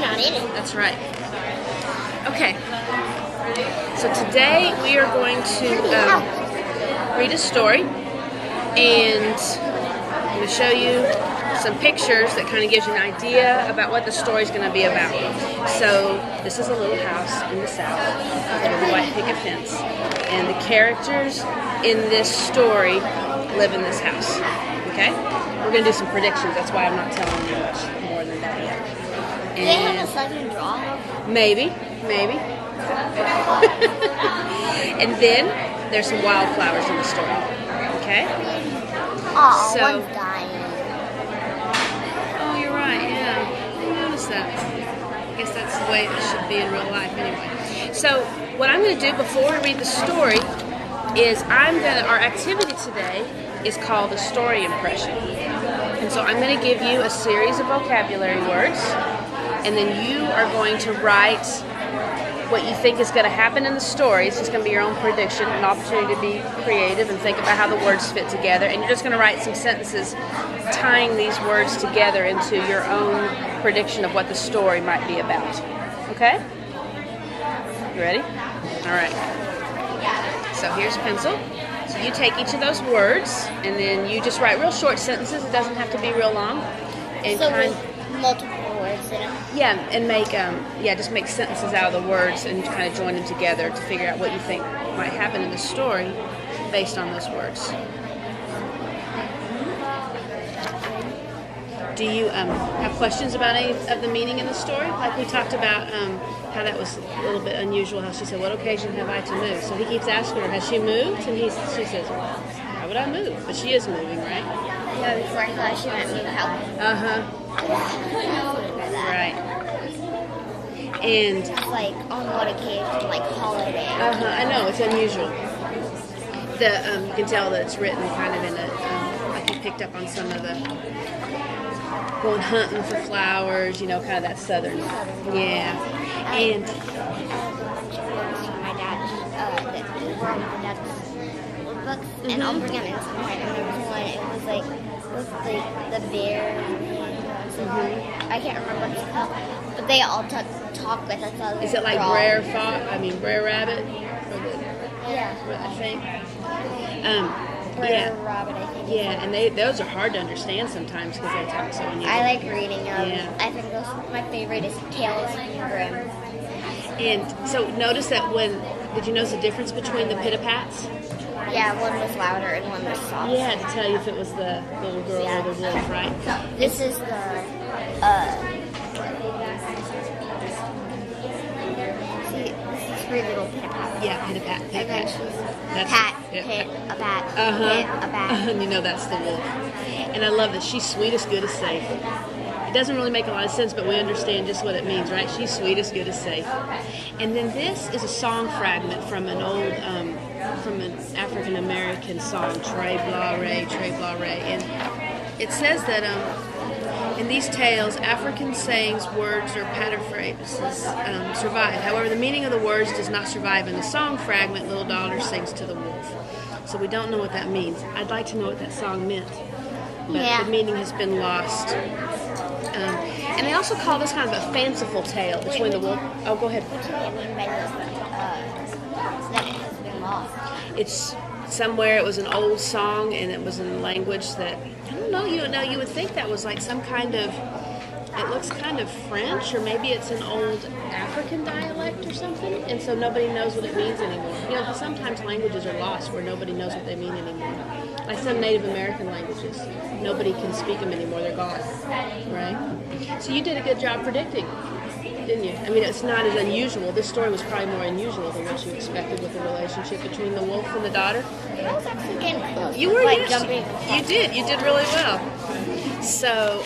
not in it. That's right. Okay. So today we are going to read a story, and I'm going to show you some pictures that kind of gives you an idea about what the story is going to be about. So this is a little house in the south with a little white picket fence, and the characters in this story live in this house. Okay? We're going to do some predictions. That's why I'm not telling you much more than that yet. Do they have a second draw? Maybe. And then there's some wildflowers in the story. Okay? Oh, So- one's dying. Oh, you're right. Yeah, I noticed that. I guess that's the way it should be in real life, anyway. So what I'm going to do before we read the story is our activity today is called the story impression. And so I'm going to give you a series of vocabulary words, and then you are going to write what you think is going to happen in the story. It's just going to be your own prediction, an opportunity to be creative and think about how the words fit together. And you're just going to write some sentences tying these words together into your own prediction of what the story might be about. Okay? You ready? All right. So here's a pencil. So you take each of those words, and then you just write real short sentences. It doesn't have to be real long. And So with multiple words in them. yeah, and just make sentences out of the words and kind of join them together to figure out what you think might happen in the story based on those words. Do you have questions about any of the meaning in the story? Like we talked about how that was a little bit unusual, how she said, "What occasion have I to move?" So he keeps asking her, "Has she moved?" And she says, "Well, why would I move?" But she is moving, right? Yeah, before I thought she meant move out. Uh-huh. Right. And It's like on what occasion, like holiday. I know, it's unusual. You can tell that it's written kind of in like you picked up on some of the going hunting for flowers, kind of that southern. Yeah. And My dad, that were on my dad's old books, and I'll bring them in sometime. And there was one, it was like with the bear. I can't remember what it's called, but they all talk with us. is it like Brer Rabbit? Yeah. I think. Brer Rabbit, I think. Yeah, and those are hard to understand sometimes because they talk so unusual. I like reading them. Yeah. I think my favorite is Tales from the Grimm. And so notice that did you notice the difference between the pit-a-pats? Yeah, one was louder and one was softer. Yeah, to tell you if it was the little girl or the wolf, right? This is the see, this is three little pit-a-pats. Yeah, pit-a-pat, And then pit-a-pat. she's That's pat, it. pit, a bat, Uh-huh. pit, a bat. And you know that's the wolf. And I love that she's sweet as good as safe. It doesn't really make a lot of sense, but we understand just what it means, right? She's sweet as good as safe. And then this is a song fragment from an old, from an African American song, Trey Blah Ray. And it says that in these tales, African sayings, words, or pattern phrases survive. However, the meaning of the words does not survive in the song fragment Little Daughter sings to the wolf. So we don't know what that means. I'd like to know what that song meant. But Yeah. the meaning has been lost. And they also call this kind of a fanciful tale between the wolf. Oh, go ahead. What do you mean by this? That it has been lost. It's somewhere. It was an old song, and it was in a language that I don't know. You would think that was like some kind of. It looks kind of French, or maybe it's an old African dialect or something, and so nobody knows what it means anymore. Sometimes languages are lost where nobody knows what they mean anymore. Like some Native American languages, nobody can speak them anymore. They're gone, right? So you did a good job predicting, didn't you? I mean, it's not as unusual. This story was probably more unusual than what you expected with the relationship between the wolf and the daughter. I was actually getting close. You were like yes, jumping. You did really well. So.